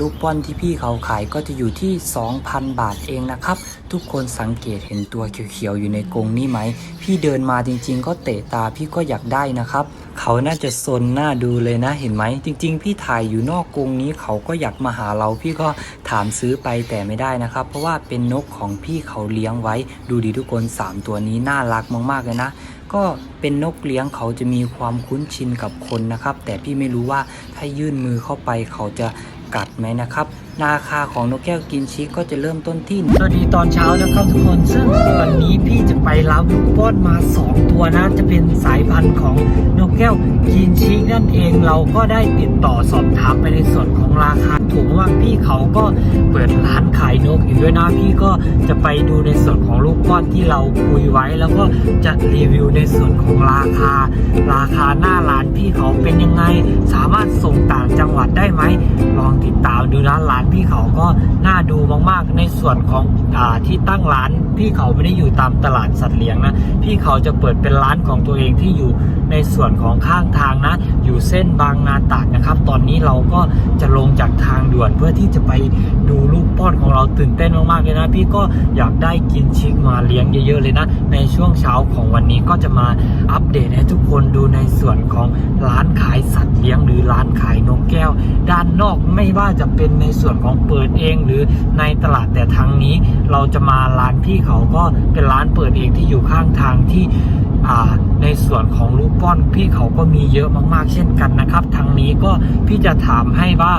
ลูกป้อนที่พี่เขาขายก็จะอยู่ที่ 2,000 บาทเองนะครับทุกคนสังเกตเห็นตัวเขียวๆอยู่ในกรงนี่ไหมพี่เดินมาจริงๆก็เตะตาพี่ก็อยากได้นะครับเขาน่าจะซนน่าดูเลยนะเห็นไหมจริงๆพี่ถ่ายอยู่นอกกรงนี้เขาก็อยากมาหาเราพี่ก็ถามซื้อไปแต่ไม่ได้นะครับเพราะว่าเป็นนกของพี่เขาเลี้ยงไว้ดูดิทุกคน3ตัวนี้น่ารักมากๆเลยนะก็เป็นนกเลี้ยงเขาจะมีความคุ้นชินกับคนนะครับแต่พี่ไม่รู้ว่าถ้ายื่นมือเข้าไปเขาจะกัดไหมนะครับราคาของนกแก้วกินชีสก็จะเริ่มต้นที่สวัสดีตอนเช้านะครับทุกคนซึ่งวันนี้พี่จะไปรับลูกป้อนมา2ตัวนะจะเป็นสายพันธุ์ของนกแก้วกินชีสนั่นเองเราก็ได้ติดต่อสอบถามไปในส่วนของราคาถูกว่าพี่เขาก็เปิดร้านขายนกอยู่ด้วยนะพี่ก็จะไปดูในส่วนของลูกป้อนที่เราคุยไว้แล้วก็จะรีวิวในส่วนของราคาหน้าร้านพี่เขาเป็นยังไงสามารถส่งต่างจังหวัดได้ไหมลองติดตามดูนะร้านพี่เขาก็น่าดูมากๆในส่วนของที่ตั้งร้านพี่เขาไม่ได้อยู่ตามตลาดสัตว์เลี้ยงนะพี่เขาจะเปิดเป็นร้านของตัวเองที่อยู่ในส่วนของข้างทางนะอยู่เส้นบางนาตราดนะครับตอนนี้เราก็จะลงจากทางด่วนเพื่อที่จะไปดูลูกป้อนของเราตื่นเต้นมากๆเลยนะพี่ก็อยากได้กินชิคมาเลี้ยงเยอะๆเลยนะในช่วงเช้าของวันนี้ก็จะมาอัปเดตให้ทุกคนดูในส่วนของร้านขายสัตว์เลี้ยงหรือร้านขายนกแก้วด้านนอกไม่ว่าจะเป็นในส่วนของเปิดเองหรือในตลาดแต่ทางนี้เราจะมาร้านพี่เขาก็เป็นร้านเปิดเองที่อยู่ข้างทางที่ในส่วนของลูกป้อนพี่เขาก็มีเยอะมากๆเช่นกันนะครับทางนี้ก็พี่จะถามให้ว่า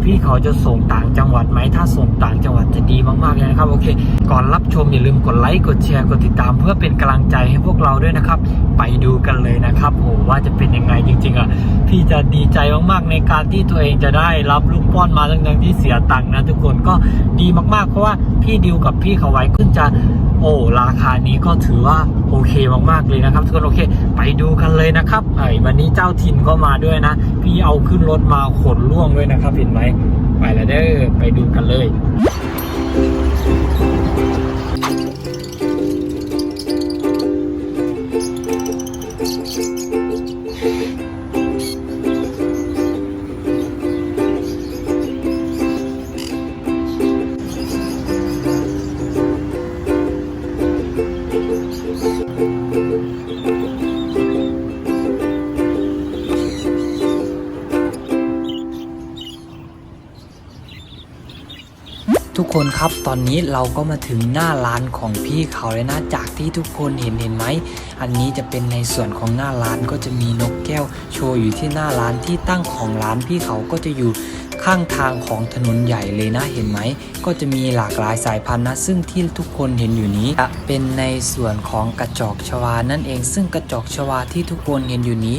พี่เขาจะส่งต่างจังหวัดไหมถ้าส่งต่างจังหวัดจะดีมากๆเลยนะครับโอเคก่อนรับชมอย่าลืมกดไลค์กดแชร์กดติดตามเพื่อเป็นกำลังใจให้พวกเราด้วยนะครับไปดูกันเลยนะครับโอ้ว่าจะเป็นยังไงจริงๆพี่จะดีใจมากๆในการที่ตัวเองจะได้รับลูกป้อนมาทั้งที่เสียตังค์นะทุกคนก็ดีมากๆเพราะว่าพี่ดีลกับพี่เขาไว้ขึ้นจะราคานี้ก็ถือว่าโอเคมากๆเลยนะครับทุกคนโอเคไปดูกันเลยนะครับวันนี้เจ้าถิ่นก็มาด้วยนะพี่เอาขึ้นรถมาขนล่วงด้วยนะครับเห็นไหมไปแล้วเด้อไปดูกันเลยทุกคนครับตอนนี้เราก็มาถึงหน้าร้านของพี่เขาเลยนะจากที่ทุกคนเห็นไหมอันนี้จะเป็นในส่วนของหน้าร้านก็จะมีนกแก้วโชว์อยู่ที่หน้าร้านที่ตั้งของร้านพี่เขาก็จะอยู่ข้างทางของถนนใหญ่เลยนะเห็นไหมก็จะมีหลากหลายสายพันธุ์นะซึ่งที่ทุกคนเห็นอยู่นี้เป็นในส่วนของกระจอกชวานั่นเองซึ่งกระจอกชวาที่ทุกคนเห็นอยู่นี้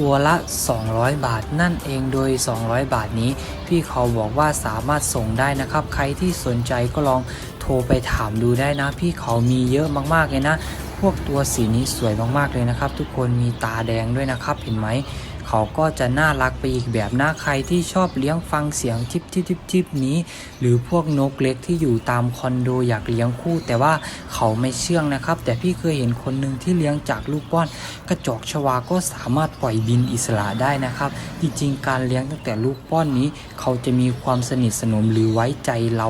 ตัวละ200 บาทนั่นเองโดย200 บาทนี้พี่เขาบอกว่าสามารถส่งได้นะครับใครที่สนใจก็ลองโทรไปถามดูได้นะพี่เขามีเยอะมากๆเลยนะพวกตัวสีนี้สวยมากๆเลยนะครับทุกคนมีตาแดงด้วยนะครับเห็นไหมเขาก็จะน่ารักไปอีกแบบนะใครที่ชอบเลี้ยงฟังเสียงจิบนี้หรือพวกนกเล็กที่อยู่ตามคอนโดอยากเลี้ยงคู่แต่ว่าเขาไม่เชื่องนะครับแต่พี่เคยเห็นคนหนึ่งที่เลี้ยงจากลูกป้อนกระจอกชวาก็สามารถปล่อยบินอิสระได้นะครับจริงๆการเลี้ยงตั้งแต่ลูกป้อนนี้เขาจะมีความสนิทสนมหรือไว้ใจเรา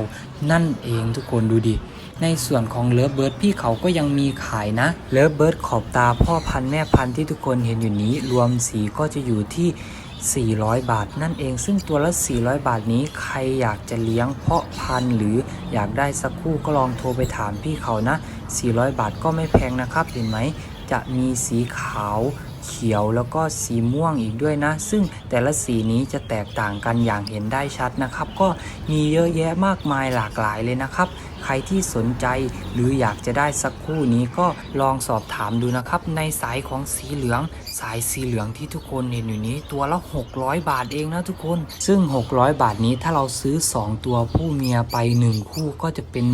นั่นเองทุกคนดูดิในส่วนของเลิฟเบิร์ดพี่เขาก็ยังมีขายนะเลิฟเบิร์ดขอบตาพ่อพันธุ์แม่พันธุ์ที่ทุกคนเห็นอยู่นี้รวมสีก็จะอยู่ที่400 บาทนั่นเองซึ่งตัวละ400 บาทนี้ใครอยากจะเลี้ยงเพาะพันธุ์หรืออยากได้สักคู่ก็ลองโทรไปถามพี่เขานะ400 บาทก็ไม่แพงนะครับเห็นไหมจะมีสีขาวเขียวแล้วก็สีม่วงอีกด้วยนะซึ่งแต่ละสีนี้จะแตกต่างกันอย่างเห็นได้ชัดนะครับก็มีเยอะแยะมากมายหลากหลายเลยนะครับใครที่สนใจหรืออยากจะได้สักคู่นี้ก็ลองสอบถามดูนะครับในสายของสีเหลืองสายสีเหลืองที่ทุกคนเห็นอยู่นี้ตัวละ600 บาทเองนะทุกคนซึ่ง600 บาทนี้ถ้าเราซื้อ2ตัวผู้เมียไป1คู่ก็จะเป็น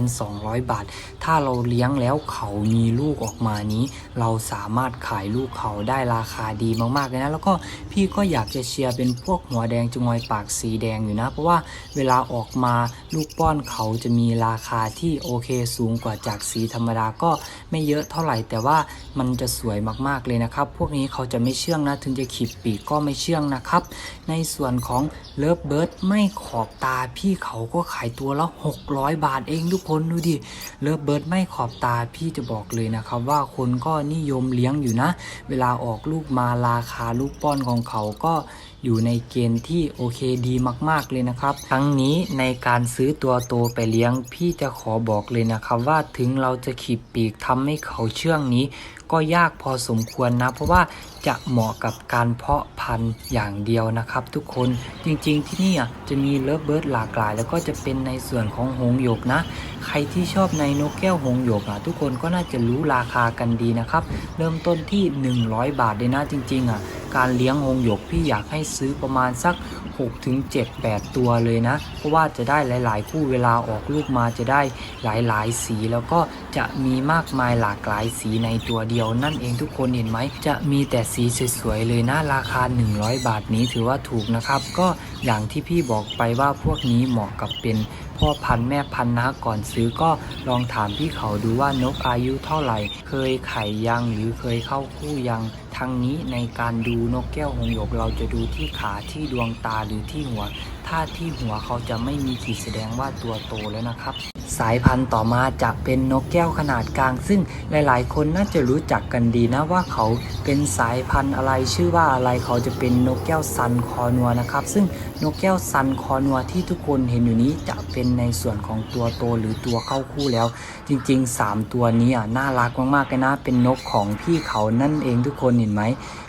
1,200 บาทถ้าเราเลี้ยงแล้วเขามีลูกออกมานี้เราสามารถขายลูกเขาได้ราคาดีมากๆเลยนะแล้วก็พี่ก็อยากจะเชียร์เป็นพวกหัวแดงจงอยปากสีแดงอยู่นะเพราะว่าเวลาออกมาลูกป้อนเขาจะมี ราคาที่โอเคสูงกว่าจากสีธรรมดาก็ไม่เยอะเท่าไหร่แต่ว่ามันจะสวยมากๆเลยนะครับพวกนี้เขาจะไม่เชื่องนะถึงจะขีบปีกก็ไม่เชื่องนะครับในส่วนของเลิฟเบิร์ดไม่ขอบตาพี่เขาก็ขายตัวละ600 บาทเองทุกคนดูดิเลิฟเบิร์ดไม่ขอบตาพี่จะบอกเลยนะครับว่าคนก็นิยมเลี้ยงอยู่นะเวลาออกลูกมาราคาลูกป้อนของเขาก็อยู่ในเกณฑ์ที่โอเคดีมากๆเลยนะครับทั้งนี้ในการซื้อตัวโตไปเลี้ยงพี่จะขอบอกเลยนะครับว่าถึงเราจะขีบปีกทำให้เขาเชื่องนี้ก็ยากพอสมควรนะเพราะว่าจะเหมาะกับการเพาะพันธุ์อย่างเดียวนะครับทุกคนจริงๆที่นี่จะมีเลิฟเบิร์ดหลากหลายแล้วก็จะเป็นในส่วนของหงส์หยกนะใครที่ชอบในนกแก้วหงส์หยกทุกคนก็น่าจะรู้ราคากันดีนะครับเริ่มต้นที่100 บาทเลยนะจริงๆการเลี้ยงหงส์หยกพี่อยากให้ซื้อประมาณสัก6 ถึง 7 8 ตัวเลยนะเพราะว่าจะได้หลายๆคู่เวลาออกลูกมาจะได้หลายๆสีแล้วก็จะมีมากมายหลากหลายสีในตัวเดียวนั่นเองทุกคนเห็นไหมจะมีแต่สีสวยๆเลยนะราคา100 บาทนี้ถือว่าถูกนะครับก็อย่างที่พี่บอกไปว่าพวกนี้เหมาะกับเป็นพ่อพันธุ์แม่พันธุ์นะก่อนซื้อก็ลองถามพี่เขาดูว่านกอายุเท่าไหร่เคยไข่ยังหรือเคยเข้าคู่ยังทั้งนี้ในการดูนกแก้วหงส์หยกเราจะดูที่ขาที่ดวงตาหรือที่หัวถ้าที่หัวเขาจะไม่มีขีดแสดงว่าตัวโตแล้วนะครับสายพันธุ์ต่อมาจะเป็นนกแก้วขนาดกลางซึ่งหลายๆคนน่าจะรู้จักกันดีนะว่าเขาเป็นสายพันธุ์อะไรชื่อว่าอะไรเขาจะเป็นนกแก้วซันคอนัวนะครับซึ่งนกแก้วซันคอนัวที่ทุกคนเห็นอยู่นี้จะเป็นในส่วนของตัวโตหรือตัวเข้าคู่แล้วจริงๆ3ตัวนี้น่ารักมากๆเลยนะเป็นนกของพี่เขานั่นเองทุกคนเห็นไหม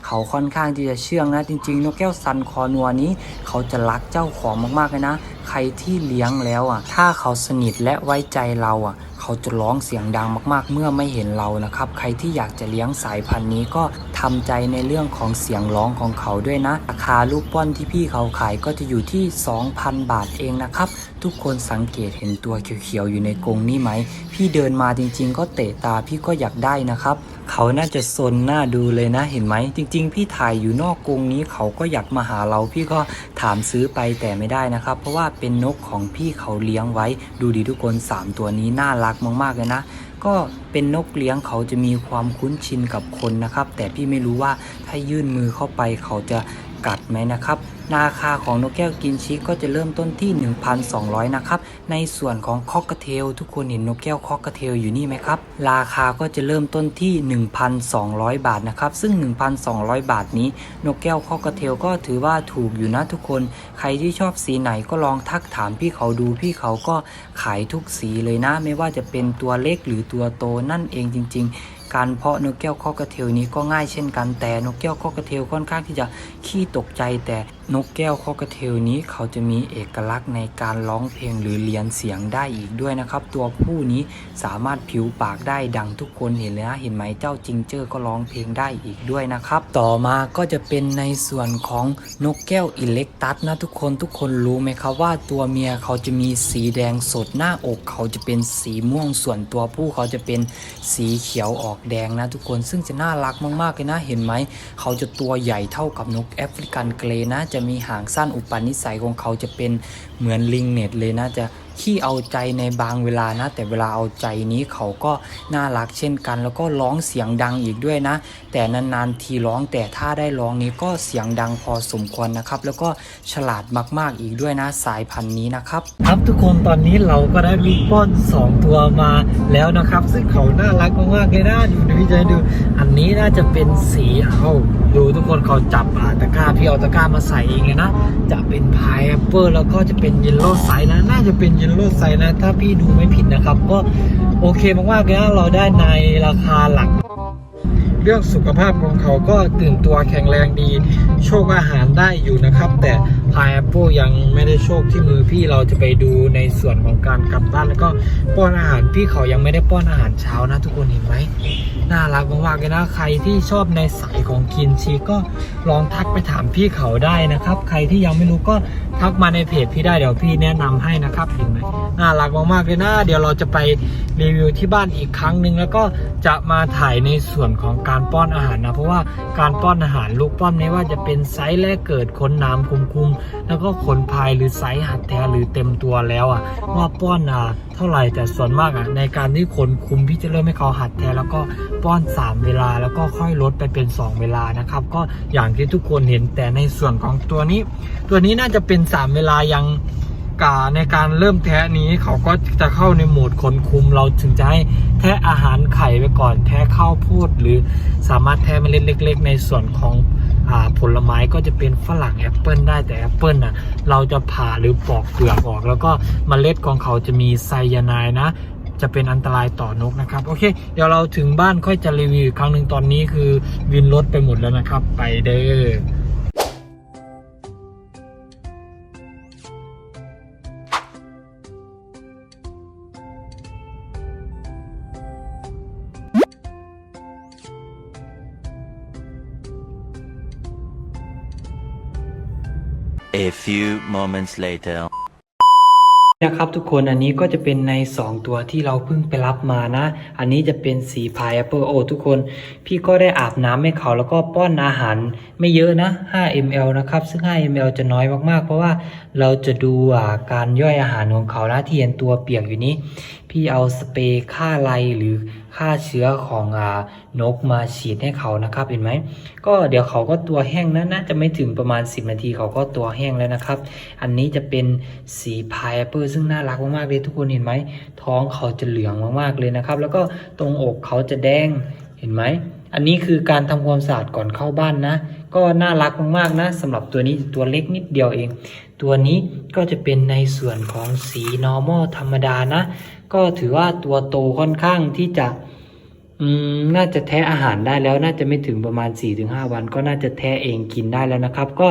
เขาค่อนข้างที่จะเชื่องนะจริงๆนกแก้วซันคอนัวนี้เขาจะรักเจ้าของมากๆเลยนะใครที่เลี้ยงแล้วถ้าเขาสนิทและไว้ใจเราเขาจะร้องเสียงดังมากๆเมื่อไม่เห็นเรานะครับใครที่อยากจะเลี้ยงสายพันธุ์นี้ก็ทำใจในเรื่องของเสียงร้องของเขาด้วยนะราคาลูกป้อนที่พี่เขาขายก็จะอยู่ที่ 2,000 บาทเองนะครับทุกคนสังเกตเห็นตัวเขียวๆอยู่ในกรงนี่ไหมพี่เดินมาจริงๆก็เตะตาพี่ก็อยากได้นะครับเขาน่าจะซนน่าดูเลยนะเห็นไหมจริงๆพี่ถ่ายอยู่นอกกรงนี้เขาก็อยากมาหาเราพี่ก็ถามซื้อไปแต่ไม่ได้นะครับเพราะว่าเป็นนกของพี่เขาเลี้ยงไว้ดูดิทุกคน3ตัวนี้น่ารักมากๆเลยนะก็เป็นนกเลี้ยงเขาจะมีความคุ้นชินกับคนนะครับแต่พี่ไม่รู้ว่าถ้ายื่นมือเข้าไปเขาจะกัดไหมนะครับราคาของนกแก้วกินชิก็จะเริ่มต้นที่ 1,200 นะครับในส่วนของคอกเทลทุกคนเห็นนกแก้วคอกเทลอยู่นี่ไหมครับราคาก็จะเริ่มต้นที่ 1,200 บาทนะครับซึ่ง 1,200 บาทนี้นกแก้วคอกเทลก็ถือว่าถูกอยู่นะทุกคนใครที่ชอบสีไหนก็ลองทักถามพี่เขาดูพี่เขาก็ขายทุกสีเลยนะไม่ว่าจะเป็นตัวเล็กหรือตัวโตนั่นเองจริงๆการเพาะนกแก้วคอกเทลนี้ก็ง่ายเช่นกันแต่นกแก้วคอกเทลค่อนข้างที่จะขี้ตกใจแต่นกแก้วคอกเทลนี้เขาจะมีเอกลักษณ์ในการร้องเพลงหรือเรียนเสียงได้อีกด้วยนะครับตัวผู้นี้สามารถผิวปากได้ดังทุกคนเห็นเลยนะเห็นไหมเจ้าจิงเจ้อก็ร้องเพลงได้อีกด้วยนะครับต่อมาก็จะเป็นในส่วนของนกแก้วอิเล็กตัสนะทุกคนรู้ไหมครับว่าตัวเมียเขาจะมีสีแดงสดหน้าอกเขาจะเป็นสีม่วงส่วนตัวผู้เขาจะเป็นสีเขียวออกแดงนะทุกคนซึ่งจะน่ารักมากๆเลยนะเห็นไหมเขาจะตัวใหญ่เท่ากับนกแอฟริกันเกรย์นะจะมีหางสั้นอุปนิสัยของเขาจะเป็นเหมือนลิงเน็ตเลยนะจะขี้เอาใจในบางเวลานะแต่เวลาเอาใจนี้เขาก็น่ารักเช่นกันแล้วก็ร้องเสียงดังอีกด้วยนะแต่นานๆทีร้องแต่ถ้าได้ร้องนี้ก็เสียงดังพอสมควรนะครับแล้วก็ฉลาดมากๆอีกด้วยนะสายพันธุ์นี้นะครับครับทุกคนตอนนี้เราก็ได้ลูกป้อน2ตัวมาแล้วนะครับซึ่งเขาน่ารักมากๆเลยนะดูพี่จะดูอันนี้น่าจะเป็นสีดูทุกคนเขาจับตะกร้าพี่เอาตะกร้ามาใส่เองเลยนะจะเป็นพายแอปเปิลแล้วก็จะเป็นเยลโล่ไซส์นะน่าจะเป็นเยลโล่ไซส์นะถ้าพี่ดูไม่ผิดนะครับก็โอเคมากๆเลยนะเราได้ในราคาหลักเรื่องสุขภาพของเขาก็ตื่นตัวแข็งแรงดีโชคอาหารได้อยู่นะครับแต่พายแอปเปิลยังไม่ได้โชคที่มือพี่เราจะไปดูในส่วนของการกลับบ้านแล้วก็ป้อนอาหารพี่เขายังไม่ได้ป้อนอาหารเช้านะทุกคนเห็นไหมน่ารักมากๆเลยนะใครที่ชอบในสายของกินชีก็ลองทักไปถามพี่เขาได้นะครับใครที่ยังไม่รู้ก็ทักมาในเพจพี่ได้เดี๋ยวพี่แนะนำให้นะครับเห็นไหมน่ารักมากๆเลยนะเดี๋ยวเราจะไปรีวิวที่บ้านอีกครั้งหนึ่งแล้วก็จะมาถ่ายในส่วนของการป้อนอาหารนะเพราะว่าการป้อนอาหารลูกป้อนไม่ว่าจะเป็นไซส์แรกเกิดขนน้ำคุม แล้วก็ขนพายหรือไซส์หัดแท้หรือเต็มตัวแล้วว่าป้อนเท่าไหร่แต่ส่วนมากในการที่ขนคุมพี่จะเริ่มให้เขาหัดแท้แล้วก็ป้อน3เวลาแล้วก็ค่อยลดไปเป็น2เวลานะครับก็อย่างที่ทุกคนเห็นแต่ในส่วนของตัวนี้น่าจะเป็น3เวลายังในการเริ่มแทะนี้เขาก็จะเข้าในโหมดขนคุมเราถึงจะให้แทะอาหารไข่ไปก่อนแทะข้าวโพดหรือสามารถแทะเมล็ดเล็กๆในส่วนของผลไม้ก็จะเป็นฝรั่งแอปเปิลได้แต่แอปเปิลเราจะผ่าหรือปอกเปลือกออกแล้วก็เมล็ดของเขาจะมีไซยาไนด์นะจะเป็นอันตรายต่อนกนะครับโอเคเดี๋ยวเราถึงบ้านค่อยจะรีวิวอีกครั้งหนึ่งตอนนี้คือวินรถไปหมดแล้วนะครับไปเด้อA few moments later. นะครับทุกคนอันนี้ก็จะเป็นใน2ตัวที่เราเพิ่งไปรับมานะอันนี้จะเป็นสีพายแอปเปิลโอทุกคนพี่ก็ได้อาบน้ำให้เขาแล้วก็ป้อนอาหารไม่เยอะนะ5 ml นะครับซึ่ง5 ml จะน้อยมากๆเพราะว่าเราจะดูการย่อยอาหารของเขานะที่เห็นตัวเปียกอยู่นี้พี่เอาสเปรย์ฆ่าไรหรือฆ่าเชื้อของนกมาฉีดให้เขานะครับเห็นไหมก็เดี๋ยวเขาก็ตัวแห้งนะน่าจะไม่ถึงประมาณ10นาทีเขาก็ตัวแห้งแล้วนะครับอันนี้จะเป็นสีพายแอปเปิลซึ่งน่ารักมากๆเลยทุกคนเห็นไหมท้องเขาจะเหลืองมากๆเลยนะครับแล้วก็ตรงอกเขาจะแดงเห็นไหมอันนี้คือการทำความสะอาดก่อนเข้าบ้านนะก็น่ารักมากๆนะสำหรับตัวนี้ตัวเล็กนิดเดียวเองตัวนี้ก็จะเป็นในส่วนของสี normal ธรรมดานะก็ถือว่าตัวโตค่อนข้างที่จะน่าจะแทะอาหารได้แล้วน่าจะไม่ถึงประมาณ 4-5 วันก็น่าจะแทะเองกินได้แล้วนะครับก็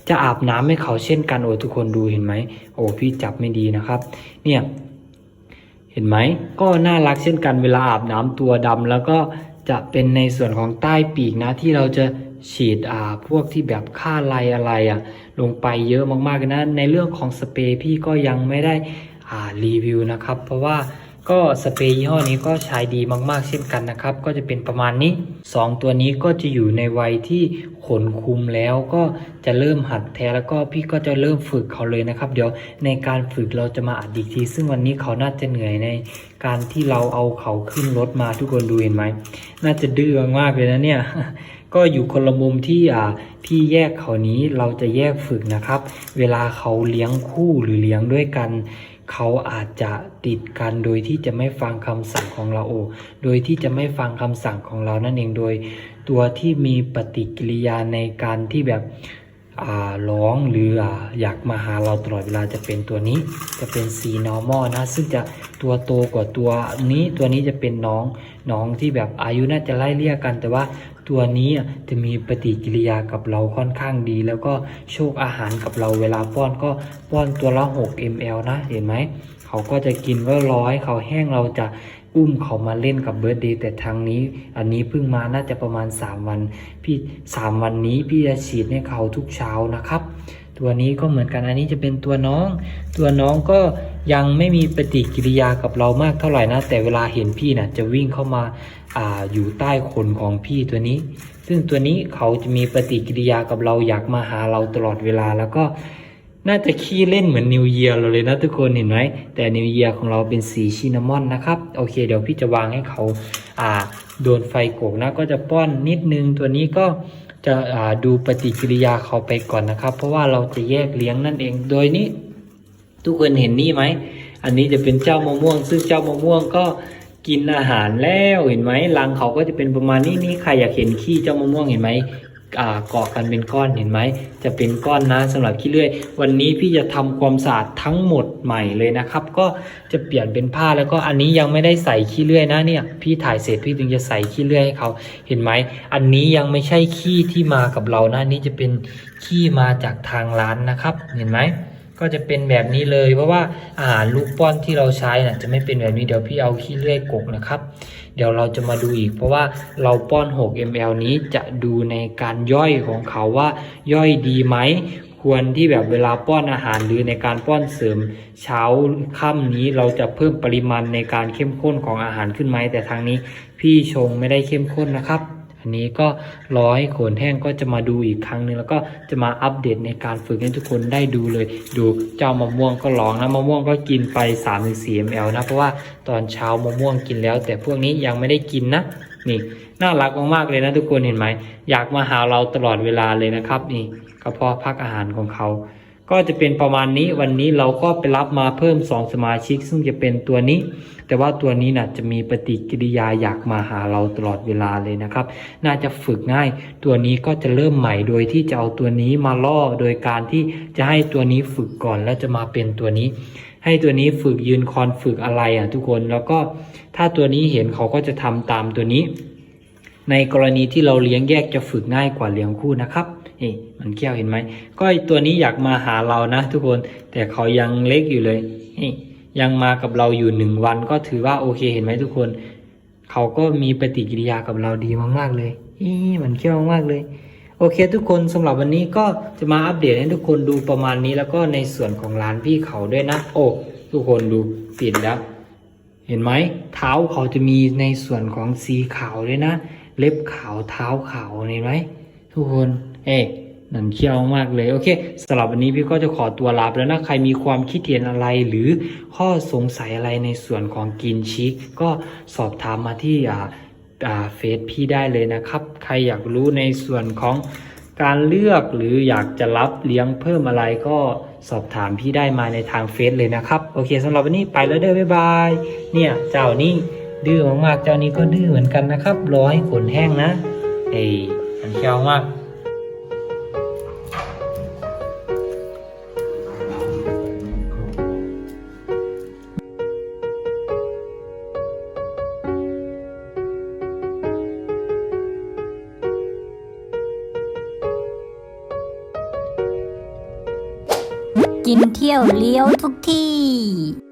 จะอาบน้ำให้เขาเช่นกันโอ้ทุกคนดูเห็นไหมโอ้พี่จับไม่ดีนะครับเนี่ยเห็นไหมก็น่ารักเช่นกันเวลาอาบน้ำตัวดำแล้วก็จะเป็นในส่วนของใต้ปีกนะที่เราจะฉีดพวกที่แบบฆ่าไรอะไรลงไปเยอะมากๆนะในเรื่องของสเปรย์พี่ก็ยังไม่ได้รีวิวนะครับเพราะว่าก็สเปรย์ยี่ห้อนี้ก็ใช้ดีมากๆเช่นกันนะครับก็จะเป็นประมาณนี้2ตัวนี้ก็จะอยู่ในวัยที่ขนคุมแล้วก็จะเริ่มหัดแท้แล้วก็พี่ก็จะเริ่มฝึกเขาเลยนะครับเดี๋ยวในการฝึกเราจะมาอัดอีกทีซึ่งวันนี้เขาน่าจะเหนื่อยในการที่เราเอาเขาขึ้นรถมาทุกคนดูเห็นไหมน่าจะดื้อมากเลยนะเนี่ยก็อยู่คนละมุมที่พี่แยกเขานี้เราจะแยกฝึกนะครับเวลาเขาเลี้ยงคู่หรือเลี้ยงด้วยกันเขาอาจจะติดกันโดยที่จะไม่ฟังคำสั่งของเราโดยที่จะไม่ฟังคำสั่งของเรานั่นเองโดยตัวที่มีปฏิกิริยาในการที่แบบร้องหรืออยากมาหาเราตลอดเวลาจะเป็นตัวนี้จะเป็นสี normal นะซึ่งจะตัวโตกว่าตัวนี้จะเป็นน้องที่แบบอายุน่าจะไล่เลี่ยกันแต่ว่าตัวนี้จะมีปฏิกิริยากับเราค่อนข้างดีแล้วก็โชคอาหารกับเราเวลาป้อนก็ป้อนตัวละ6 ml นะเห็นไหมเขาก็จะกินก็รอให้เขาแห้งเราจะอุ้มเขามาเล่นกับเบิร์ธเดย์แต่ทางนี้อันนี้เพิ่งมาน่าจะประมาณ3วัน3วันนี้พี่จะฉีดให้เขาทุกเช้านะครับตัวนี้ก็เหมือนกันอันนี้จะเป็นตัวน้องก็ยังไม่มีปฏิกิริยากับเรามากเท่าไหร่นะแต่เวลาเห็นพี่จะวิ่งเข้ามาอยู่ใต้ขนของพี่ตัวนี้ซึ่งตัวนี้เขาจะมีปฏิกิริยากับเราอยากมาหาเราตลอดเวลาแล้วก็น่าจะขี้เล่นเหมือนนิวเยียร์เราเลยนะทุกคนเห็นไหมแต่นิวเยียร์ของเราเป็นสีชินนามอนนะครับโอเคเดี๋ยวพี่จะวางให้เขาโดนไฟโกกนะก็จะป้อนนิดนึงตัวนี้ก็จะดูปฏิกิริยาเขาไปก่อนนะครับเพราะว่าเราจะแยกเลี้ยงนั่นเองโดยนี้ทุกคนเห็นนี่ไหมอันนี้จะเป็นเจ้ามะม่วงซึ่งเจ้ามะม่วงก็กินอาหารแล้วเห็นไหมรังเขาก็จะเป็นประมาณนี้ใครอยากเห็นขี้เจ้ามะม่วงเห็นไหมเกาะกันเป็นก้อนเห็นไหมจะเป็นก้อนนะสำหรับขี้เลื่อยวันนี้พี่จะทำความสะอาดทั้งหมดใหม่เลยนะครับก็จะเปลี่ยนเป็นผ้าแล้วก็อันนี้ยังไม่ได้ใส่ขี้เลื่อยนะเนี่ยพี่ถ่ายเสร็จพี่ถึงจะใส่ขี้เลื่อยให้เขาเห็นไหมอันนี้ยังไม่ใช่ขี้ที่มากับเรานะนี่จะเป็นขี้มาจากทางร้านนะครับเห็นไหมก็จะเป็นแบบนี้เลยเพราะว่าอาหารลูกป้อนที่เราใช้จะไม่เป็นแบบนี้เดี๋ยวพี่เอาขี้เลื่อยกกนะครับเดี๋ยวเราจะมาดูอีกเพราะว่าเราป้อน6 ml นี้จะดูในการย่อยของเขาว่าย่อยดีไหมควรที่แบบเวลาป้อนอาหารหรือในการป้อนเสริมเช้าค่ำนี้เราจะเพิ่มปริมาณในการเข้มข้นของอาหารขึ้นไหมแต่ทางนี้พี่ชงไม่ได้เข้มข้นนะครับอั อันนี้ก็รอให้ขนแห้งก็จะมาดูอีกครั้งหนึ่งแล้วก็จะมาอัปเดตในการฝึกให้ทุกคนได้ดูเลยดูเจ้ามะม่วงก็ร้องนะมะม่วงก็กินไป 3-4 ml นะเพราะว่าตอนเช้ามะม่วงกินแล้ว แต่พวกนี้ยังไม่ได้กินนะนี่น่ารักมากๆเลยนะทุกคนเห็นไหมอยากมาหาเราตลอดเวลาเลยนะครับนี่กระเพาะพักอาหารของเขาก็จะเป็นประมาณนี้วันนี้เราก็ไปรับมาเพิ่ม2สมาชิกซึ่งจะเป็นตัวนี้แต่ว่าตัวนี้นะจะมีปฏิกิริยาอยากมาหาเราตลอดเวลาเลยนะครับน่าจะฝึกง่ายตัวนี้ก็จะเริ่มใหม่โดยที่จะเอาตัวนี้มาล่อโดยการที่จะให้ตัวนี้ฝึกก่อนแล้วจะมาเป็นตัวนี้ให้ตัวนี้ฝึกยืนคอนฝึกอะไรทุกคนแล้วก็ถ้าตัวนี้เห็นเขาก็จะทำตามตัวนี้ในกรณีที่เราเลี้ยงแยกจะฝึกง่ายกว่าเลี้ยงคู่นะครับนี่มันแก้วเห็นไหมก็ตัวนี้อยากมาหาเรานะทุกคนแต่เขายังเล็กอยู่เลยนี่ยังมากับเราอยู่1 วันก็ถือว่าโอเคเห็นไหมทุกคนเขาก็มีปฏิกิริยากับเราดีมากๆเลยมันแก้วมากเลยโอเคทุกคนสำหรับวันนี้ก็จะมาอัปเดตให้ทุกคนดูประมาณนี้แล้วก็ในส่วนของร้านพี่เขาด้วยนะโอ้ทุกคนดูปิดแล้วเห็นไหมเท้าเขาจะมีในส่วนของสีขาวด้วยนะเล็บขาวเท้าขาวเห็นไหมทุกคนนั่นเขี้ยวมากเลยโอเคสำหรับวันนี้พี่ก็จะขอตัวลาไปแล้วนะใครมีความคิดเห็นอะไรหรือข้อสงสัยอะไรในส่วนของกินชิคก็สอบถามมาที่เฟซพี่ได้เลยนะครับใครอยากรู้ในส่วนของการเลือกหรืออยากจะรับเลี้ยงเพิ่มอะไรก็สอบถามพี่ได้มาในทางเฟซเลยนะครับโอเคสำหรับวันนี้ไปแล้วเด้อบ๊ายบายเนี่ยเจ้านี่ดื้อมากๆเจ้านี้ก็ดื้อเหมือนกันนะครับรอให้ขนแห้งนะมันเขี้ยวมากกินเที่ยวเลี้ยวทุกที่